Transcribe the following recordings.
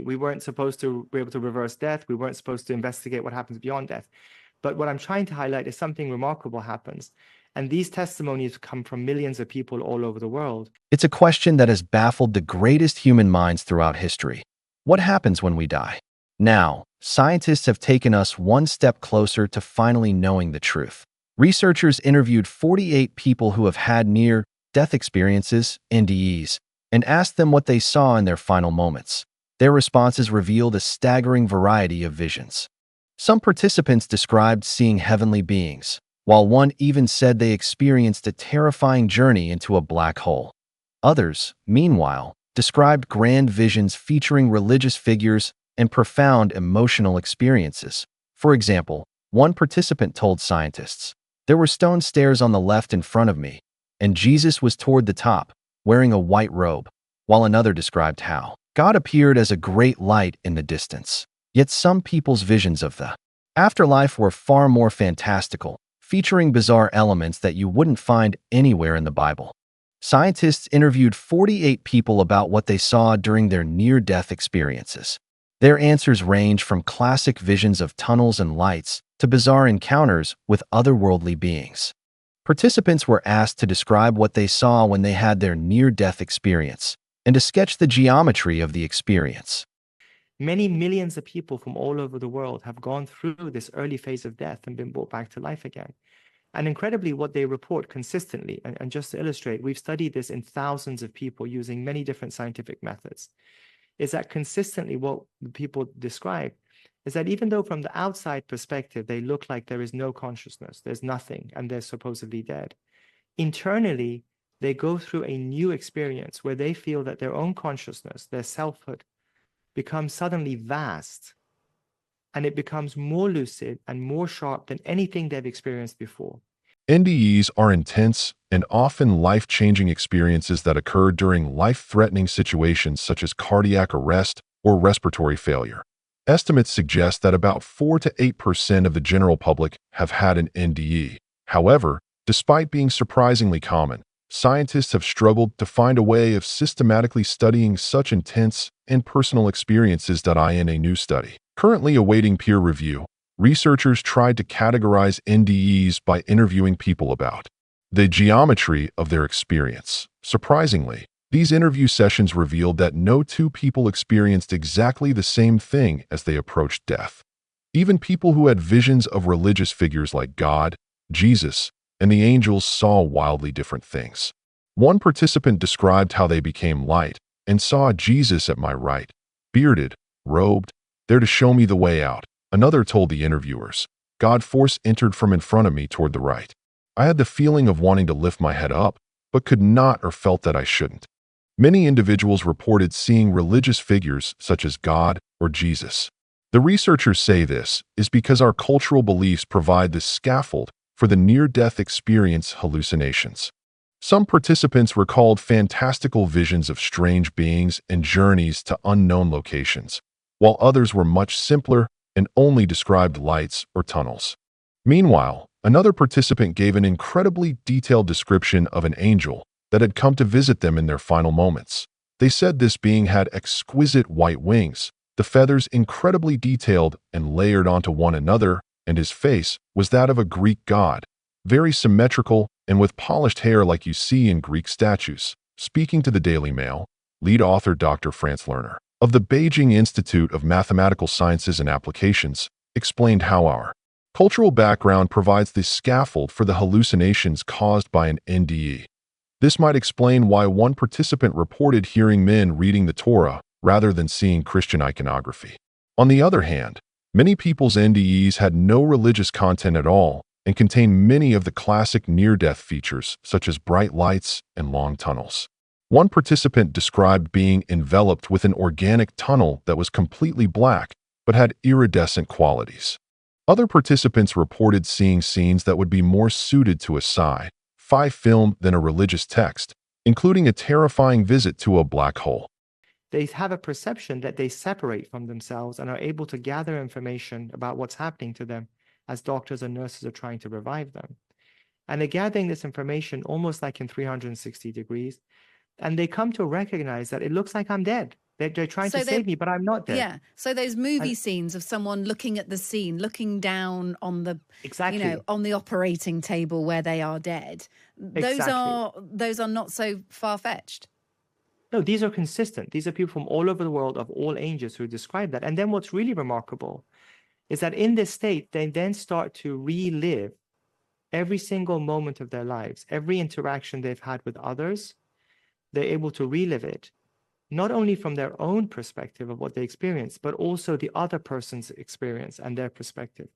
We weren't supposed to be able to reverse death. We weren't supposed to investigate what happens beyond death. But what I'm trying to highlight is something remarkable happens. And these testimonies come from millions of people all over the world. It's a question that has baffled the greatest human minds throughout history. What happens when we die? Now, scientists have taken us one step closer to finally knowing the truth. Researchers interviewed 48 people who have had near-death experiences, NDEs, and asked them what they saw in their final moments. Their responses revealed a staggering variety of visions. Some participants described seeing heavenly beings, while one even said they experienced a terrifying journey into a black hole. Others, meanwhile, described grand visions featuring religious figures and profound emotional experiences. For example, one participant told scientists, "There were stone stairs on the left in front of me, and Jesus was toward the top, wearing a white robe," while another described how God appeared as a great light in the distance. Yet some people's visions of the afterlife were far more fantastical, featuring bizarre elements that you wouldn't find anywhere in the Bible. Scientists interviewed 48 people about what they saw during their near-death experiences. Their answers range from classic visions of tunnels and lights to bizarre encounters with otherworldly beings. Participants were asked to describe what they saw when they had their near-death experience and to sketch the geometry of the experience. Many millions of people from all over the world have gone through this early phase of death and been brought back to life again. And incredibly, what they report consistently, and just to illustrate, we've studied this in thousands of people using many different scientific methods, is that consistently what the people describe is that even though from the outside perspective, they look like there is no consciousness, there's nothing, and they're supposedly dead, internally, they go through a new experience where they feel that their own consciousness, their selfhood, becomes suddenly vast, and it becomes more lucid and more sharp than anything they've experienced before. NDEs are intense and often life-changing experiences that occur during life-threatening situations such as cardiac arrest or respiratory failure. Estimates suggest that about 4 to 8% of the general public have had an NDE. However, despite being surprisingly common, scientists have struggled to find a way of systematically studying such intense and personal experiences in a new study. Currently awaiting peer review, researchers tried to categorize NDEs by interviewing people about the geometry of their experience. Surprisingly, these interview sessions revealed that no two people experienced exactly the same thing as they approached death. Even people who had visions of religious figures like God, Jesus, and the angels saw wildly different things. One participant described how they became light and saw Jesus at my right, bearded, robed, there to show me the way out. Another told the interviewers, "God force entered from in front of me toward the right. I had the feeling of wanting to lift my head up, but could not or felt that I shouldn't." Many individuals reported seeing religious figures such as God or Jesus. The researchers say this is because our cultural beliefs provide the scaffold for the near-death experience hallucinations. Some participants recalled fantastical visions of strange beings and journeys to unknown locations, while others were much simpler and only described lights or tunnels. Meanwhile, another participant gave an incredibly detailed description of an angel that had come to visit them in their final moments. They said this being had exquisite white wings, the feathers incredibly detailed and layered onto one another, and his face was that of a Greek god, very symmetrical and with polished hair like you see in Greek statues. Speaking to the Daily Mail, lead author Dr. Franz Lerner of the Beijing Institute of Mathematical Sciences and Applications explained how our cultural background provides the scaffold for the hallucinations caused by an NDE. This might explain why one participant reported hearing men reading the Torah rather than seeing Christian iconography. On the other hand, many people's NDEs had no religious content at all and contain many of the classic near-death features, such as bright lights and long tunnels. One participant described being enveloped with an organic tunnel that was completely black but had iridescent qualities. Other participants reported seeing scenes that would be more suited to a sci-fi film than a religious text, including a terrifying visit to a black hole. They have a perception that they separate from themselves and are able to gather information about what's happening to them as doctors and nurses are trying to revive them. And they're gathering this information almost like in 360 degrees, and they come to recognize that it looks like I'm dead. They're trying So to they save me, but I'm not dead. Yeah. So those movie And scenes of someone looking at the scene, looking down on the, exactly, on the operating table where they are dead. exactly. Those are not so far-fetched. No, these are consistent. These are people from all over the world of all ages who describe that. And then what's really remarkable is that in this state, they then start to relive every single moment of their lives, every interaction they've had with others. They're able to relive it, not only from their own perspective of what they experienced, but also the other person's experience and their perspective.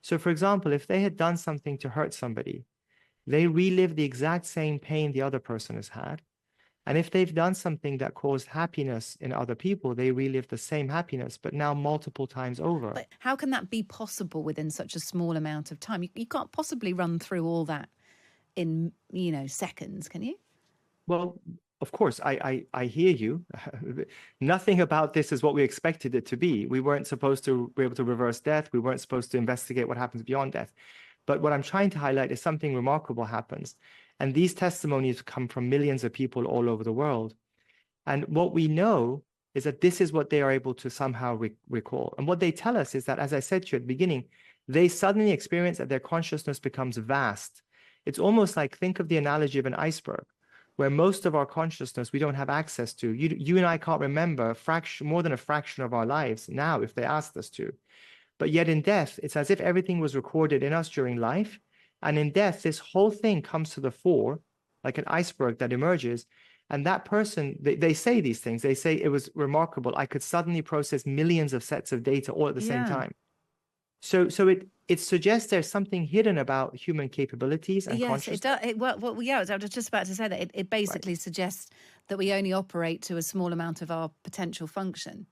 So, for example, if they had done something to hurt somebody, they relive the exact same pain the other person has had. And if they've done something that caused happiness in other people, they relive the same happiness, but now multiple times over. But how can that be possible within such a small amount of time? You can't possibly run through all that in, seconds, can you? Well, of course, I hear you. Nothing about this is what we expected it to be. We weren't supposed to be able to reverse death. We weren't supposed to investigate what happens beyond death. But what I'm trying to highlight is something remarkable happens. And these testimonies come from millions of people all over the world. And what we know is that this is what they are able to somehow recall. And what they tell us is that, as I said to you at the beginning, they suddenly experience that their consciousness becomes vast. It's almost like, think of the analogy of an iceberg, where most of our consciousness we don't have access to. You and I can't remember more than a fraction of our lives now if they asked us to. But yet in death, it's as if everything was recorded in us during life. And in death, this whole thing comes to the fore, like an iceberg that emerges. And that person, they say these things. They say it was remarkable. I could suddenly process millions of sets of data all at the same time. So it suggests there's something hidden about human capabilities and consciousness. Yes, it does. I was just about to say that it basically suggests that we only operate to a small amount of our potential function.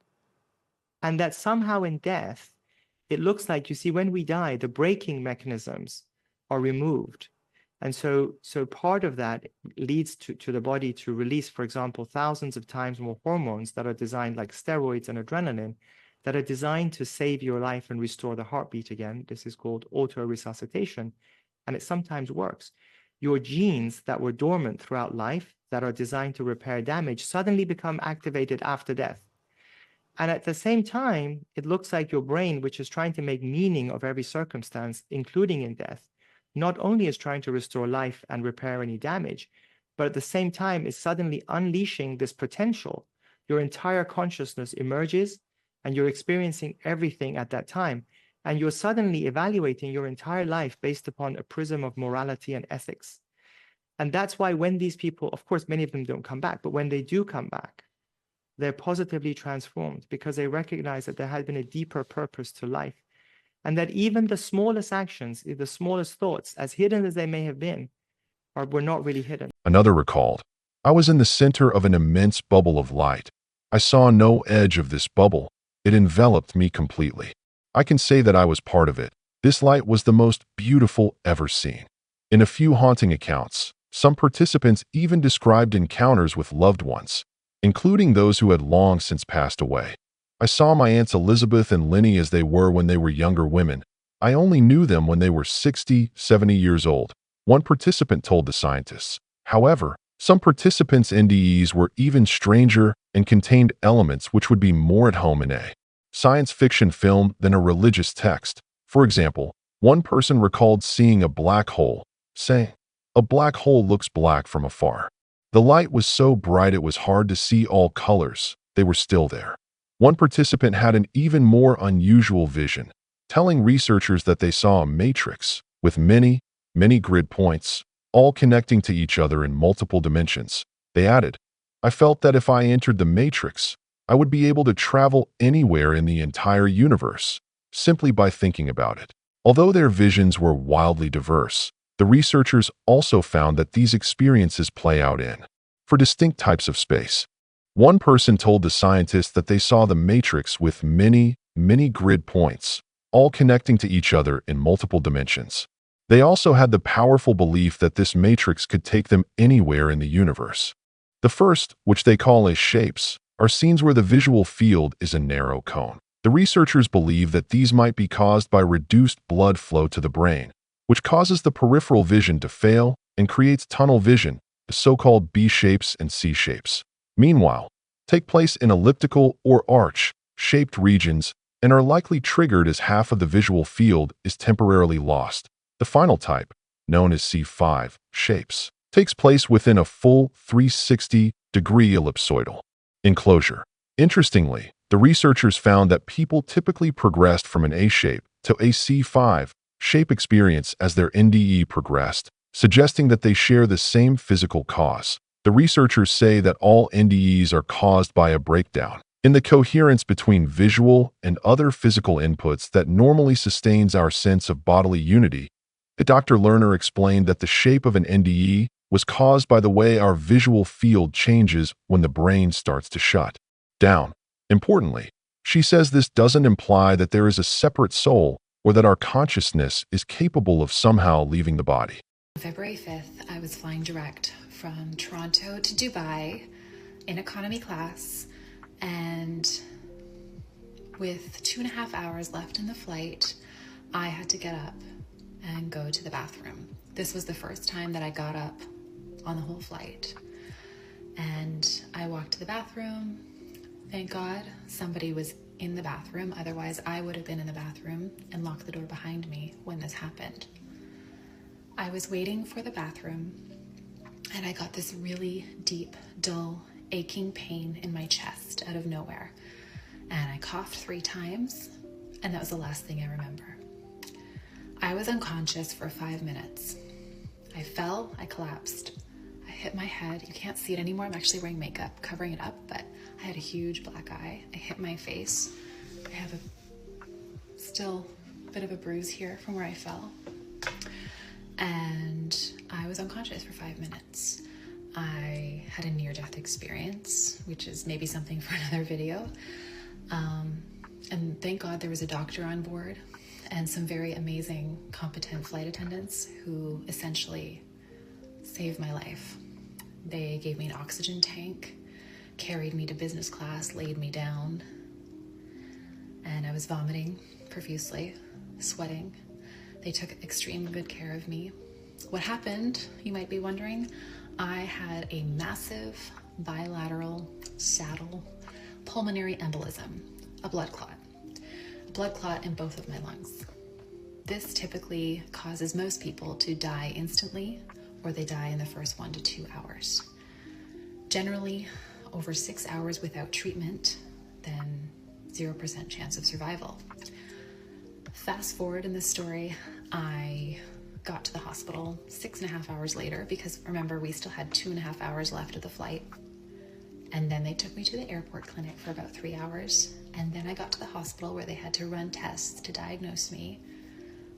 And that somehow in death, it looks like, you see, when we die, the braking mechanisms are removed. And so part of that leads to the body to release, for example, thousands of times more hormones that are designed, like steroids and adrenaline, that are designed to save your life and restore the heartbeat again. This is called auto-resuscitation, and it sometimes works. Your genes that were dormant throughout life, that are designed to repair damage, suddenly become activated after death. And at the same time, it looks like your brain, which is trying to make meaning of every circumstance, including in death, not only is trying to restore life and repair any damage, but at the same time is suddenly unleashing this potential. Your entire consciousness emerges and you're experiencing everything at that time. And you're suddenly evaluating your entire life based upon a prism of morality and ethics. And that's why when these people, of course, many of them don't come back, but when they do come back, they're positively transformed because they recognize that there had been a deeper purpose to life. And that even the smallest actions, the smallest thoughts, as hidden as they may have been, were not really hidden. Another recalled, I was in the center of an immense bubble of light. I saw no edge of this bubble. It enveloped me completely. I can say that I was part of it. This light was the most beautiful ever seen. In a few haunting accounts, some participants even described encounters with loved ones, including those who had long since passed away. I saw my aunts Elizabeth and Linny as they were when they were younger women. I only knew them when they were 60, 70 years old, one participant told the scientists. However, some participants' NDEs were even stranger and contained elements which would be more at home in a science fiction film than a religious text. For example, one person recalled seeing a black hole, saying, "A black hole looks black from afar. The light was so bright it was hard to see all colors. They were still there." One participant had an even more unusual vision, telling researchers that they saw a matrix with many, many grid points, all connecting to each other in multiple dimensions. They added, "I felt that if I entered the matrix, I would be able to travel anywhere in the entire universe, simply by thinking about it." Although their visions were wildly diverse, the researchers also found that these experiences play out for distinct types of space. One person told the scientists that they saw the matrix with many, many grid points, all connecting to each other in multiple dimensions. They also had the powerful belief that this matrix could take them anywhere in the universe. The first, which they call as shapes, are scenes where the visual field is a narrow cone. The researchers believe that these might be caused by reduced blood flow to the brain, which causes the peripheral vision to fail and creates tunnel vision, the so-called B shapes and C shapes. Meanwhile, take place in elliptical or arch-shaped regions and are likely triggered as half of the visual field is temporarily lost. The final type, known as C5 shapes, takes place within a full 360-degree ellipsoidal enclosure. Interestingly, the researchers found that people typically progressed from an A shape to a C5 shape experience as their NDE progressed, suggesting that they share the same physical cause. The researchers say that all NDEs are caused by a breakdown in the coherence between visual and other physical inputs that normally sustains our sense of bodily unity. Dr. Lerner explained that the shape of an NDE was caused by the way our visual field changes when the brain starts to shut down. Importantly, she says this doesn't imply that there is a separate soul or that our consciousness is capable of somehow leaving the body. February 5th, I was flying direct from Toronto to Dubai in economy class, and with 2.5 hours left in the flight, I had to get up and go to the bathroom. This was the first time that I got up on the whole flight. And I walked to the bathroom. Thank God somebody was in the bathroom. Otherwise, I would have been in the bathroom and locked the door behind me when this happened. I was waiting for the bathroom and I got this really deep, dull, aching pain in my chest out of nowhere. And I coughed 3 times, and that was the last thing I remember. I was unconscious for 5 minutes. I fell, I collapsed. I hit my head. You can't see it anymore. I'm actually wearing makeup covering it up, but I had a huge black eye. I hit my face. I have still a bit of a bruise here from where I fell. And I was unconscious for 5 minutes. I had a near-death experience, which is maybe something for another video. And thank God there was a doctor on board and some very amazing, competent flight attendants who essentially saved my life. They gave me an oxygen tank, carried me to business class, laid me down, and I was vomiting profusely, sweating. They took extreme good care of me. What happened, you might be wondering? I had a massive bilateral saddle pulmonary embolism, a blood clot in both of my lungs. This typically causes most people to die instantly, or they die in the first 1 to 2 hours. Generally, over 6 hours without treatment, then 0% chance of survival. Fast forward in this story, I got to the hospital 6.5 hours later, because remember, we still had 2.5 hours left of the flight. And then they took me to the airport clinic for about 3 hours. And then I got to the hospital where they had to run tests to diagnose me,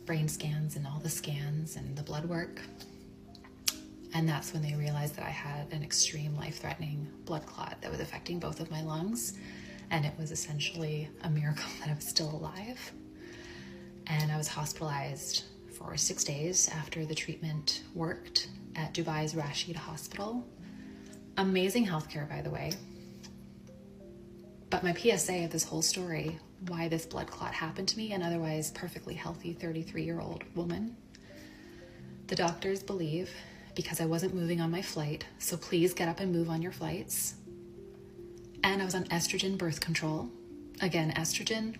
brain scans and all the scans and the blood work. And that's when they realized that I had an extreme life-threatening blood clot that was affecting both of my lungs. And it was essentially a miracle that I was still alive. And I was hospitalized for 6 days after the treatment worked at Dubai's Rashid Hospital. Amazing healthcare, by the way. But my PSA of this whole story, why this blood clot happened to me, an otherwise perfectly healthy 33-year-old woman. The doctors believe because I wasn't moving on my flight, so please get up and move on your flights. And I was on estrogen birth control. Again, estrogen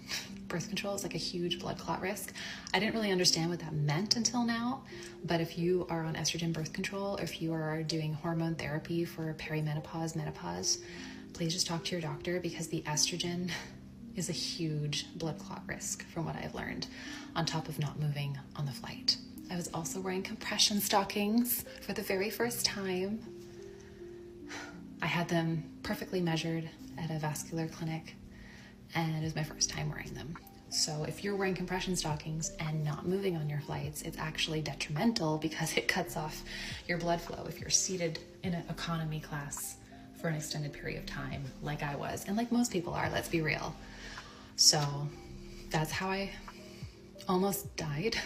birth control is like a huge blood clot risk. I didn't really understand what that meant until now, but if you are on estrogen birth control, or if you are doing hormone therapy for perimenopause, menopause, please just talk to your doctor, because the estrogen is a huge blood clot risk from what I've learned, on top of not moving on the flight. I was also wearing compression stockings for the very first time. I had them perfectly measured at a vascular clinic, and it was my first time wearing them. So if you're wearing compression stockings and not moving on your flights, it's actually detrimental because it cuts off your blood flow if you're seated in an economy class for an extended period of time, like I was, and like most people are, let's be real. So that's how I almost died.